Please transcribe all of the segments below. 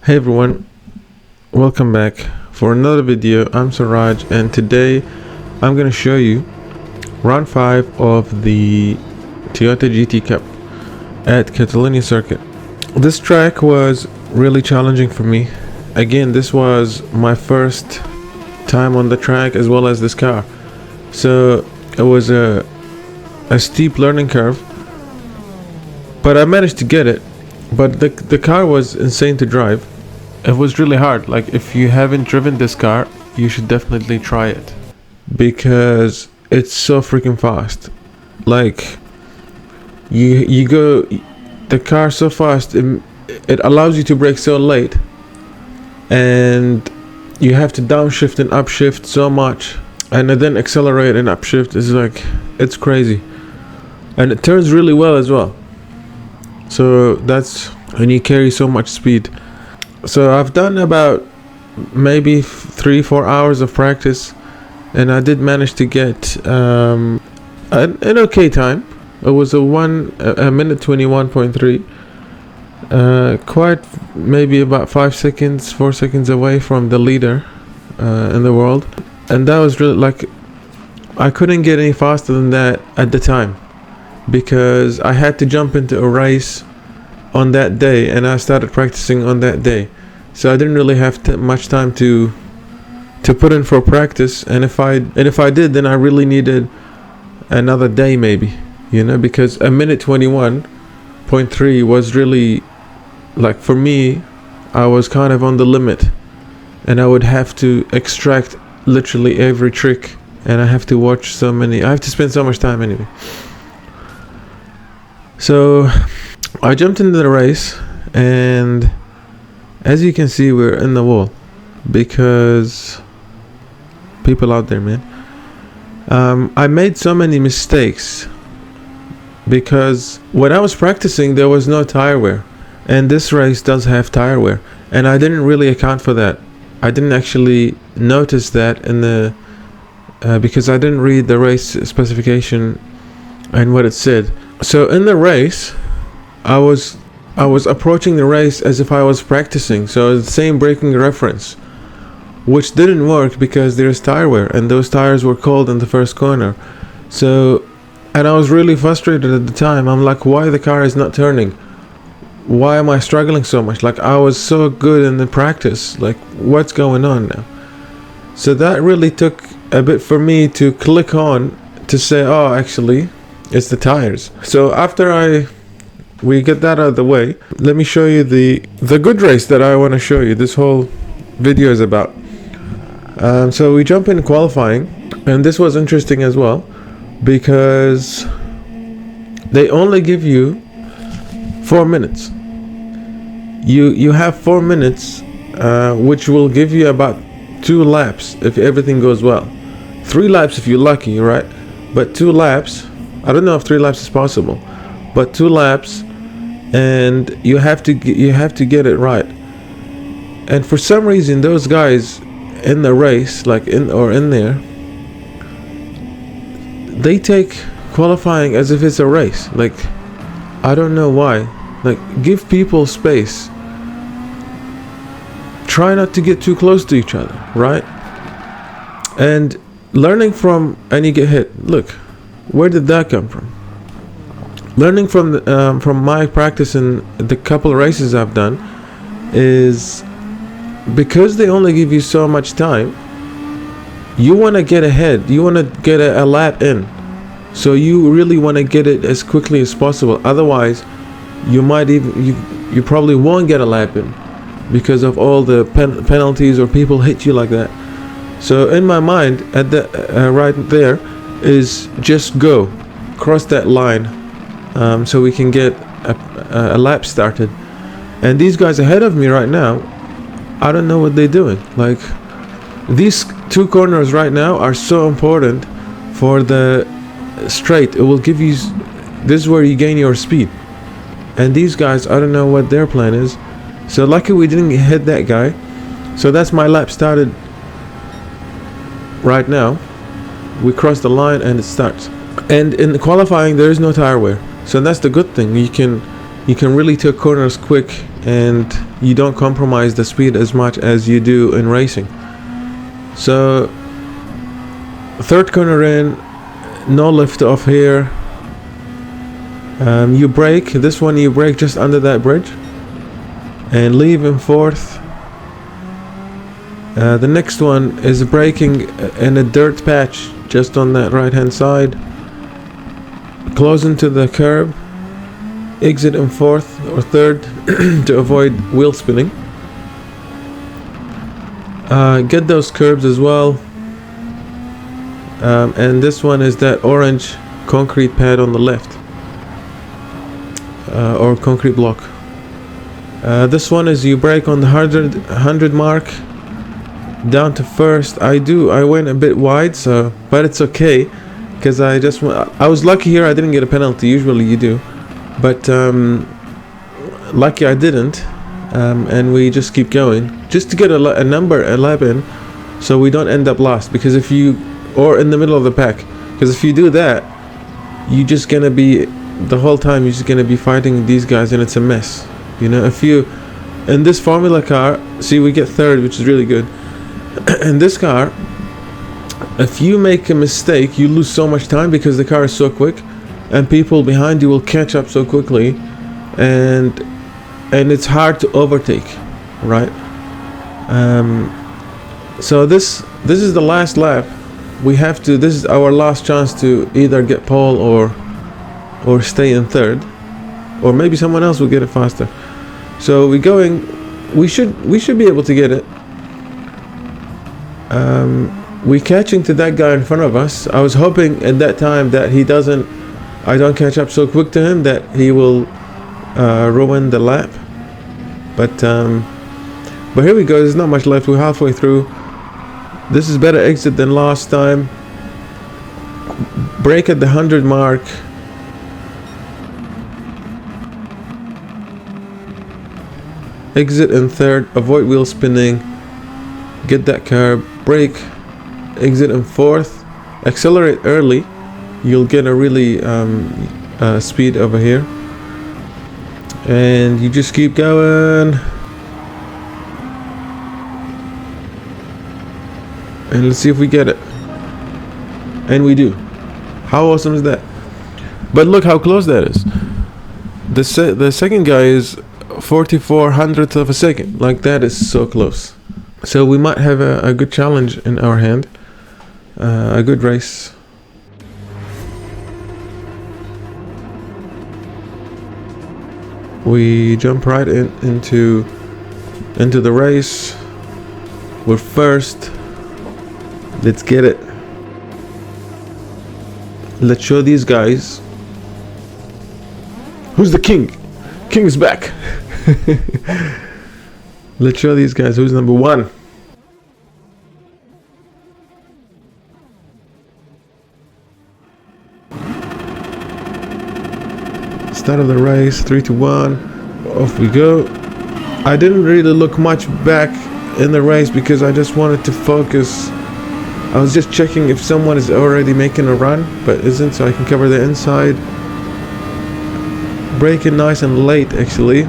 Hey everyone, welcome back for another video. I'm Suraj and today I'm going to show you round 5 of the Toyota GT Cup at Catalunya Circuit. This track was really challenging for me. Again, this was my first time on the track as well as this car. So it was a steep learning curve, but I managed to get it. But the car was insane to drive. It was really hard. Like, if you haven't driven this car, you should definitely try it because it's so freaking fast. Like, you go the car so fast, it allows you to brake so late, and you have to downshift and upshift so much, and then accelerate and upshift. Is like, it's crazy, and it turns really well as well. So and you carry so much speed. So I've done about maybe 3-4 hours of practice, and I did manage to get an okay time. It was a minute 21.3, quite maybe about 4 seconds away from the leader in the world, and that was really, like, I couldn't get any faster than that at the time, because I had to jump into a race on that day, and I started practicing on that day, so I didn't really have much time to put in for practice. And if I did, then I really needed another day, maybe, because a minute 21.3 was really, like, for me, I was kind of on the limit, and I would have to extract literally every trick, and I have to I have to spend so much time anyway. So I jumped into the race, and as you can see, we're in the wall because people out there, man. I made so many mistakes because when I was practicing, there was no tire wear, and this race does have tire wear, and I didn't really account for that. I didn't actually notice that because I didn't read the race specification and what it said. So in the race, I was approaching the race as if I was practicing, so the same braking reference, which didn't work because there's tire wear, and those tires were cold in the first corner. So, and I was really frustrated at the time. I'm like, why the car is not turning? Why am I struggling so much? Like, I was so good in the practice. Like, what's going on now? So that really took a bit for me to click on to say, oh, actually, it's the tires. So after we get that out of the way, let me show you the good race that I want to show you. This whole video is about. So we jump in qualifying, and this was interesting as well because they only give you 4 minutes. You have 4 minutes, which will give you about 2 laps if everything goes well. 3 laps if you're lucky, right? But 2 laps, I don't know if 3 laps is possible, but 2 laps, and you have to get it right. And for some reason, those guys in the race, like in there, they take qualifying as if it's a race. Like, I don't know why. Like, give people space. Try not to get too close to each other, right? And learning from, and you get hit. Look, where did that come from? Learning from my practice in the couple of races I've done is because they only give you so much time, you want to get ahead. You want to get a lap in. So you really want to get it as quickly as possible. Otherwise, you probably won't get a lap in because of all the penalties or people hit you like that. So in my mind, at the right there is just go, cross that line, so we can get a lap started. And these guys ahead of me right now, I don't know what they're doing. Like, these 2 corners right now are so important for the straight. It will give you, this is where you gain your speed. And these guys, I don't know what their plan is. So lucky we didn't hit that guy. So that's my lap started right now. We cross the line and it starts. And in the qualifying, there is no tire wear. So that's the good thing. You you can really take corners quick, and you don't compromise the speed as much as you do in racing. So third corner in, no lift off here. You brake, this one you brake just under that bridge and leave in fourth. The next one is braking in a dirt patch just on that right hand side, close into the curb, exit in fourth or third to avoid wheel spinning. Get those curbs as well. And this one is that orange concrete pad on the left, or concrete block. This one is you brake on the 100 mark down to first. I went a bit wide, so but it's okay, because I was lucky here. I didn't get a penalty. Usually you do, but lucky I didn't. And we just keep going just to get a number 11, so we don't end up last, because if you, or in the middle of the pack, because if you do that, you just gonna be, the whole time you're just gonna be fighting these guys, and it's a mess. You know, if you, in this formula car, see, we get third, which is really good. In this car, if you make a mistake, you lose so much time, because the car is so quick and people behind you will catch up so quickly, and it's hard to overtake, right? So this is the last lap. We have to, this is our last chance to either get pole or stay in third, or maybe someone else will get it faster. So we should be able to get it. We catching to that guy in front of us. I was hoping at that time that I don't catch up so quick to him that he will ruin the lap. But here we go. There's not much left. We're halfway through. This is better exit than last time. Brake at the 100 mark. Exit in third. Avoid wheel spinning. Get that curb. Brake. Exit in fourth. Accelerate early. You'll get a really speed over here. And you just keep going. And let's see if we get it. And we do. How awesome is that? But look how close that is. The second guy is 44 hundredths of a second. Like, that is so close. So we might have a good challenge in our hand. A good race. We jump right into the race. We're first. Let's get it. Let's show these guys who's the king. King's back. Let's show these guys who's number one. Start of the race, 3 to 1. Off we go. I didn't really look much back in the race because I just wanted to focus. I was just checking if someone is already making a run but isn't, so I can cover the inside. Braking nice and late actually.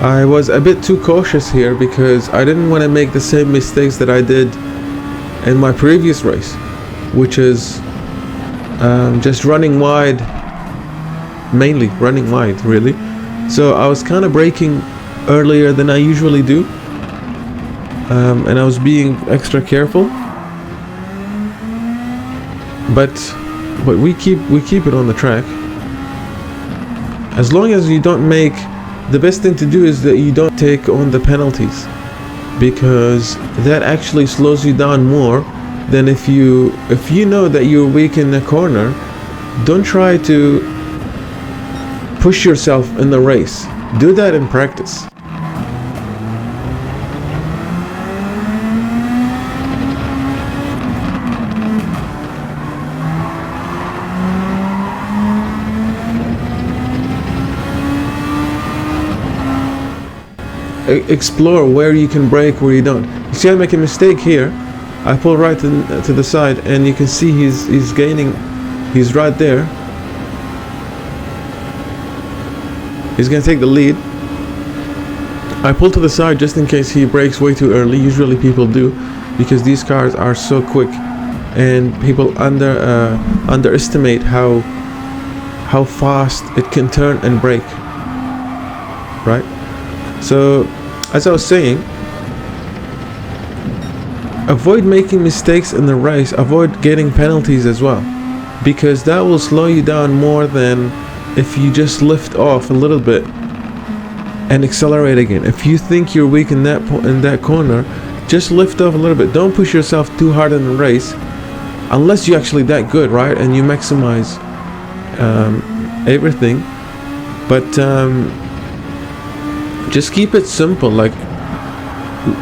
I was a bit too cautious here because I didn't want to make the same mistakes that I did in my previous race, which is just running wide, mainly running wide really. So I was kind of braking earlier than I usually do, and I was being extra careful, but we keep it on the track. As long as you don't make, the best thing to do is that you don't take on the penalties, because that actually slows you down more than if you know that you're weak in the corner. Don't try to push yourself in the race. Do that in practice. Explore where you can brake, where you don't. You see, I make a mistake here I pull right to the side, and you can see he's gaining. He's right there. He's gonna take the lead. I pull to the side just in case he brakes way too early. Usually people do, because these cars are so quick, and people underestimate how fast it can turn and brake. Right? So, as I was saying, avoid making mistakes in the race. Avoid getting penalties as well, because that will slow you down more than if you just lift off a little bit and accelerate again. If you think you're weak in that corner, just lift off a little bit. Don't push yourself too hard in the race, unless you're actually that good, right? And you maximize everything. But just keep it simple. Like,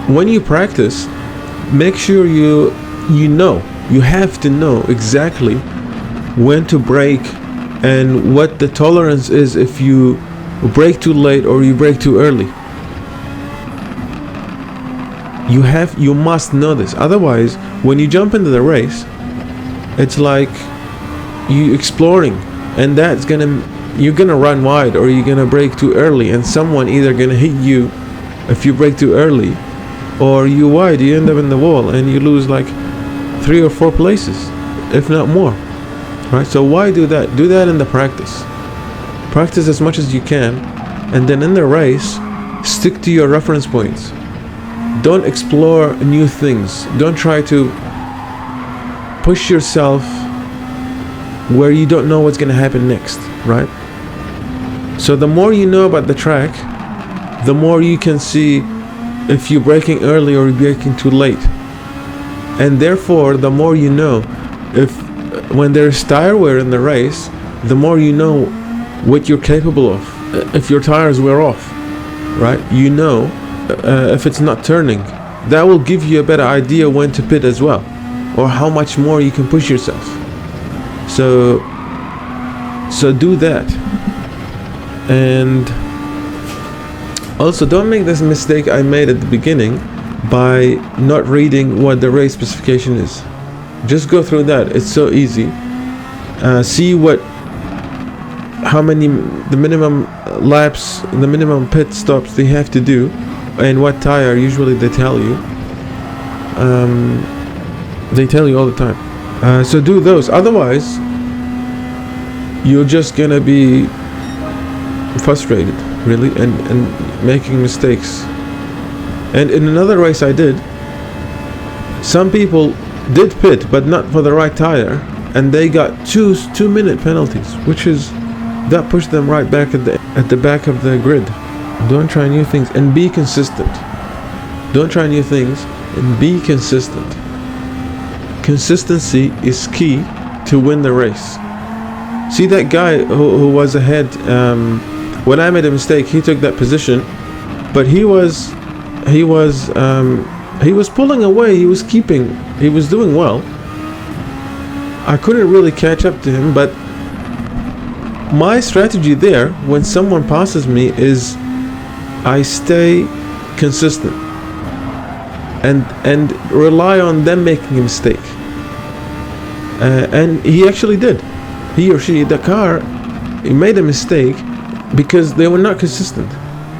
when you practice, make sure you have to know exactly when to brake and what the tolerance is if you brake too late or you brake too early. You must know this. Otherwise, when you jump into the race, it's like you exploring, and you're gonna run wide, or you're gonna brake too early, and someone either gonna hit you if you brake too early, or you wide, you end up in the wall and you lose like 3 or 4 places, if not more. Right? So why do that? Do that in the practice. Practice as much as you can, and then in the race, stick to your reference points. Don't explore new things. Don't try to push yourself where you don't know what's going to happen next, right? So the more you know about the track, the more you can see if you're braking early or you're braking too late. And therefore, the more you know, when there's tire wear in the race, the more you know what you're capable of. If your tires wear off, right? You know if it's not turning. That will give you a better idea when to pit as well, or how much more you can push yourself. So do that. And also, don't make this mistake I made at the beginning by not reading what the race specification is. Just go through that. It's so easy. See the minimum laps, the minimum pit stops they have to do, and what tire. Usually they tell you. They tell you all the time. So do those. Otherwise, you're just gonna be frustrated, really, and making mistakes. And in another race I did, some people did pit, but not for the right tire, and they got 2-minute penalties, that pushed them right back at the back of the grid. Don't try new things, and be consistent. Don't try new things, and be consistent. Consistency is key to win the race. See that guy who was ahead, when I made a mistake, he took that position, but he was pulling away, he was doing well. I couldn't really catch up to him, but my strategy there, when someone passes me, is I stay consistent and rely on them making a mistake. And he actually did. He or she, the car, he made a mistake because they were not consistent.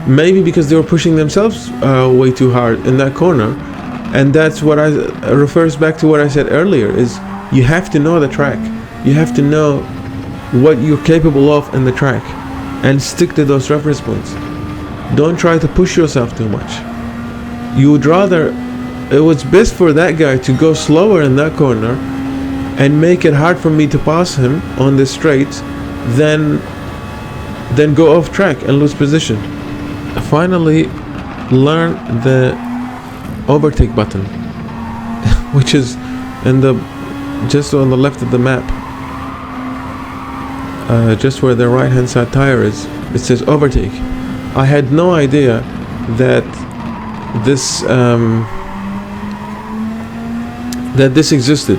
Maybe because they were pushing themselves way too hard in that corner. And that's what refers back to what I said earlier, is you have to know the track. You have to know what you're capable of in the track and stick to those reference points. Don't try to push yourself too much. You would rather, it was best for that guy to go slower in that corner and make it hard for me to pass him on the straight than go off track and lose position. Finally, learn the overtake button, which is just on the left of the map, just where the right hand side tire is. It says overtake. I had no idea that this existed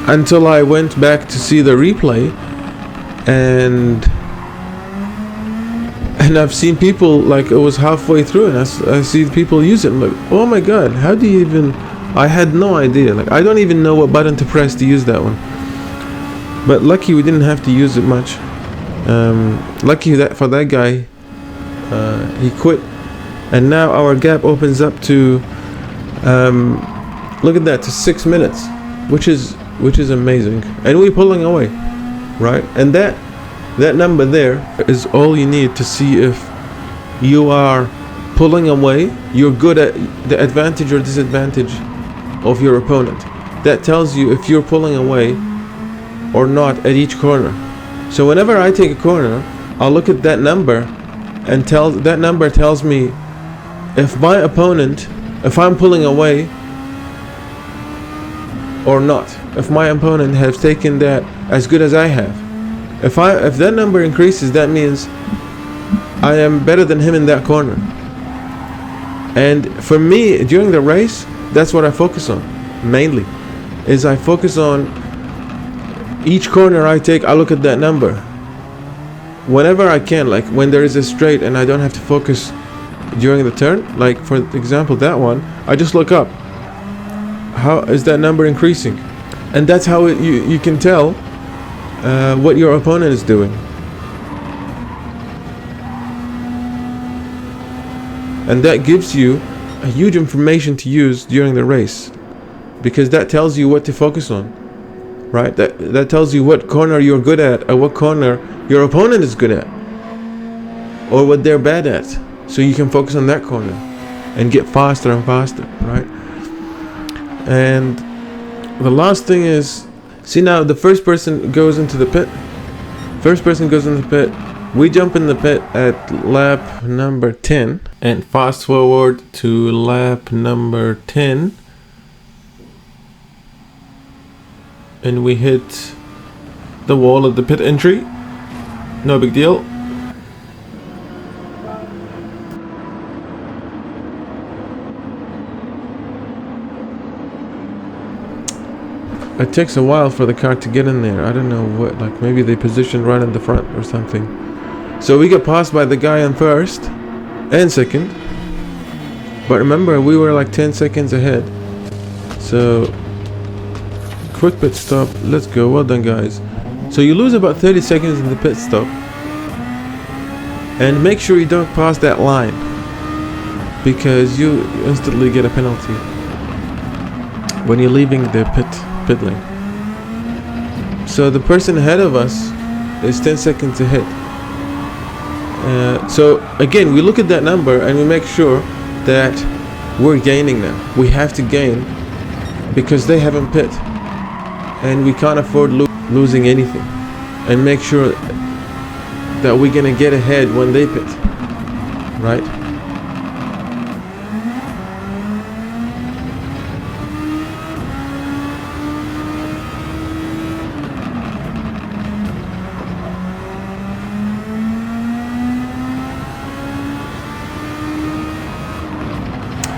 until I went back to see the replay, and I've seen people, like, it was halfway through and I see people use it. I'm like, oh my god, how do you even I had no idea. Like, I don't even know what button to press to use that one. But lucky we didn't have to use it much. Lucky that for that guy, he quit, and now our gap opens up to, look at that, to 6 minutes, which is amazing, and we're pulling away, right? And that number there is all you need to see if you are pulling away, you're good at the advantage or disadvantage of your opponent. That tells you if you're pulling away or not at each corner. So whenever I take a corner, I'll look at that number, and that number tells me if my opponent, if I'm pulling away or not. If my opponent has taken that as good as I have. If that number increases, that means I am better than him in that corner. And for me, during the race, that's what I focus on mainly. Is I focus on each corner I take, I look at that number whenever I can, like when there is a straight and I don't have to focus during the turn, like for example that one, I just look up, how is that number increasing? And that's how you can tell what your opponent is doing. And that gives you a huge information to use during the race, because that tells you what to focus on. Right, that tells you what corner you're good at, or what corner your opponent is good at, or what they're bad at, so you can focus on that corner and get faster and faster, right? And the last thing is, see, now the first person goes into the pit. We jump in the pit at lap number 10, and fast forward to lap number 10. And we hit the wall at the pit entry. No big deal. It takes a while for the car to get in there. I don't know what, like maybe they positioned right in the front or something. So we got passed by the guy in first and second. But remember, we were like 10 seconds ahead. So quick pit stop, let's go, well done guys. So you lose about 30 seconds in the pit stop, and make sure you don't pass that line, because you instantly get a penalty when you're leaving the pit lane. So the person ahead of us is 10 seconds ahead. So again, we look at that number and we make sure that we're gaining now. We have to gain because they haven't pit. And we can't afford losing anything, and make sure that we're gonna get ahead when they pit, right?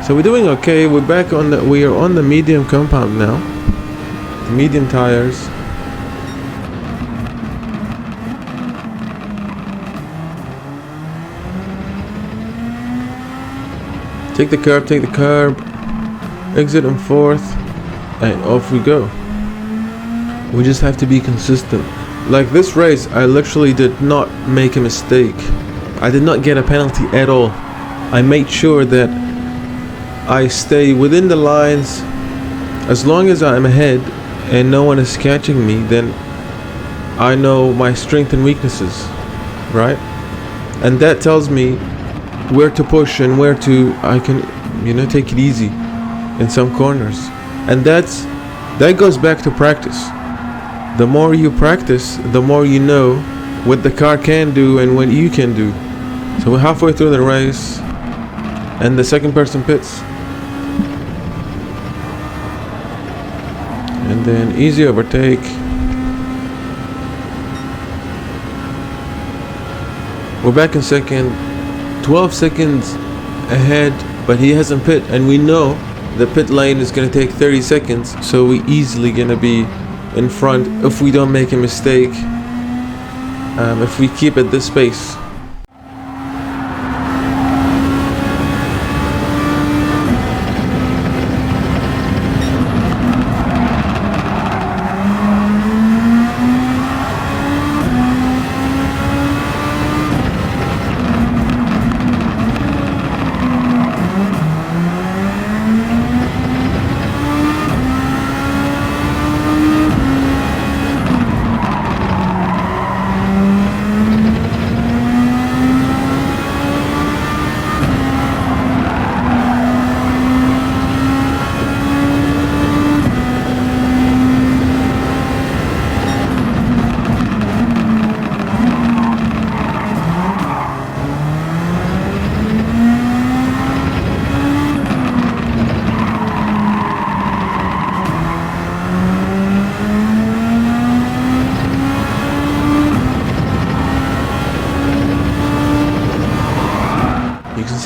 So we're doing okay. We're back on we are on the medium compound now. Medium tires. Take the curb, exit on fourth, and off we go. We just have to be consistent. Like this race, I literally did not make a mistake. I did not get a penalty at all. I made sure that I stay within the lines. As long as I'm ahead and no one is catching me, then I know my strengths and weaknesses, right? And that tells me where to push and where to I can, take it easy in some corners. And that goes back to practice. The more you practice, the more you know what the car can do and what you can do. So we're halfway through the race, and the second person pits. And then easy overtake. We're back in second, 12 seconds ahead, but he hasn't pit, and we know the pit lane is going to take 30 seconds, so we easily going to be in front if we don't make a mistake, if we keep at this pace.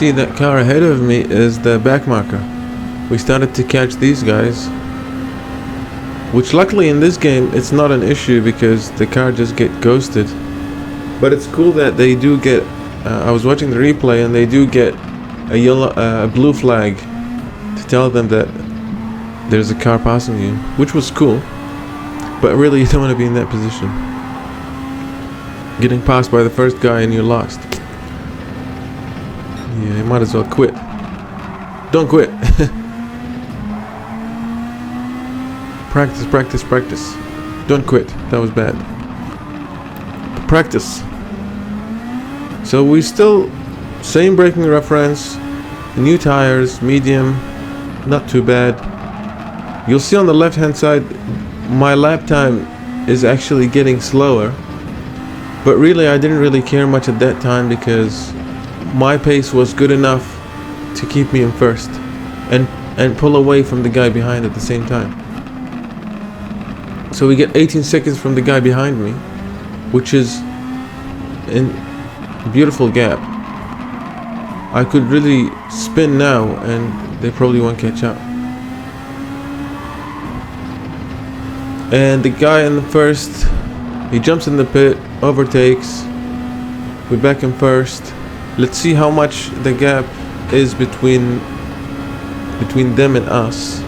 see that car ahead of me is the back marker. We started to catch these guys, which luckily in this game it's not an issue because the car just get ghosted. But it's cool that they do get I was watching the replay and they do get a blue flag to tell them that there's a car passing you, which was cool. But really you don't want to be in that position, getting passed by the first guy and you're lost. Yeah, you might as well quit. Don't quit. Practice, practice, practice. Don't quit. That was bad. Practice. So we still same braking reference, new tires, medium, not too bad. You'll see on the left hand side my lap time is actually getting slower, but really I didn't really care much at that time because my pace was good enough to keep me in first and pull away from the guy behind at the same time. So we get 18 seconds from the guy behind me, which is a beautiful gap. I could really spin now and they probably won't catch up. And the guy in the first, he jumps in the pit, overtakes. We're back in first. Let's see how much the gap is between them and us.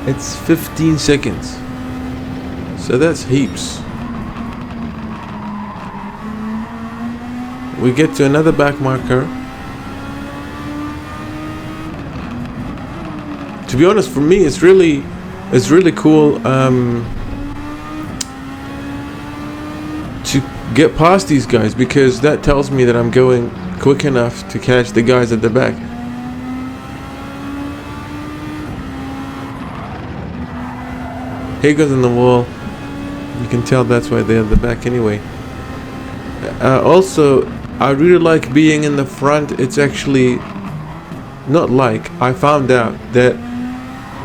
It's 15 seconds. So that's heaps. We get to another back marker. To be honest, for me it's really cool to get past these guys, because that tells me that I'm going quick enough to catch the guys at the back. Here goes in the wall. You can tell that's why they're at the back anyway. Also, I really like being in the front. It's actually not like, I found out that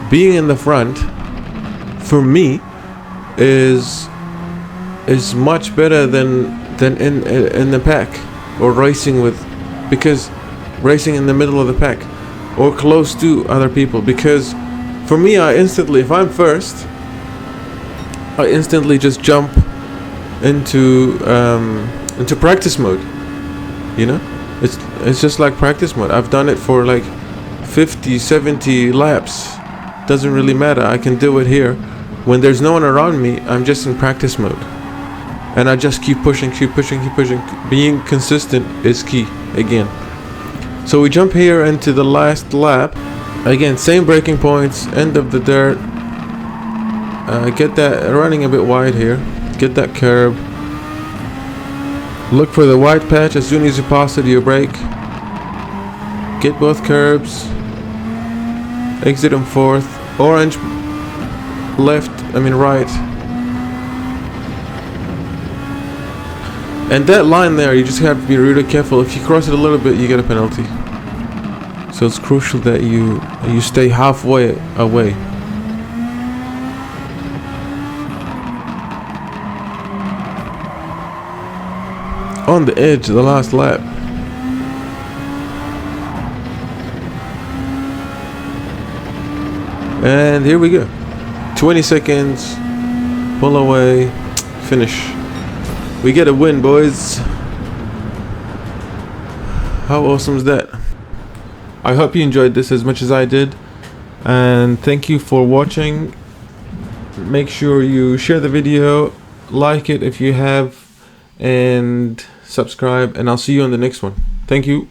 being in the front for me is much better than in the pack or racing with, because racing in the middle of the pack or close to other people. Because for me, I instantly, if I'm first, I instantly just jump into practice mode. You know, it's just like practice mode. I've done it for like 50, 70 laps. Doesn't really matter. I can do it here. When there's no one around me, I'm just in practice mode, and I just keep pushing, keep pushing, keep pushing. Being consistent is key again. So we jump here into the last lap. Again, same braking points, end of the dirt. Get that running a bit wide here. Get that curb. Look for the white patch. As soon as you pass it, you brake. Get both curbs. Exit in fourth. Orange right. And that line there, you just have to be really careful. If you cross it a little bit, you get a penalty. So it's crucial that you stay halfway away. On the edge of the last lap. And here we go. 20 seconds. Pull away. Finish. We get a win, boys. How awesome is that? I hope you enjoyed this as much as I did. And thank you for watching. Make sure you share the video. Like it if you have. And subscribe, and I'll see you on the next one. Thank you.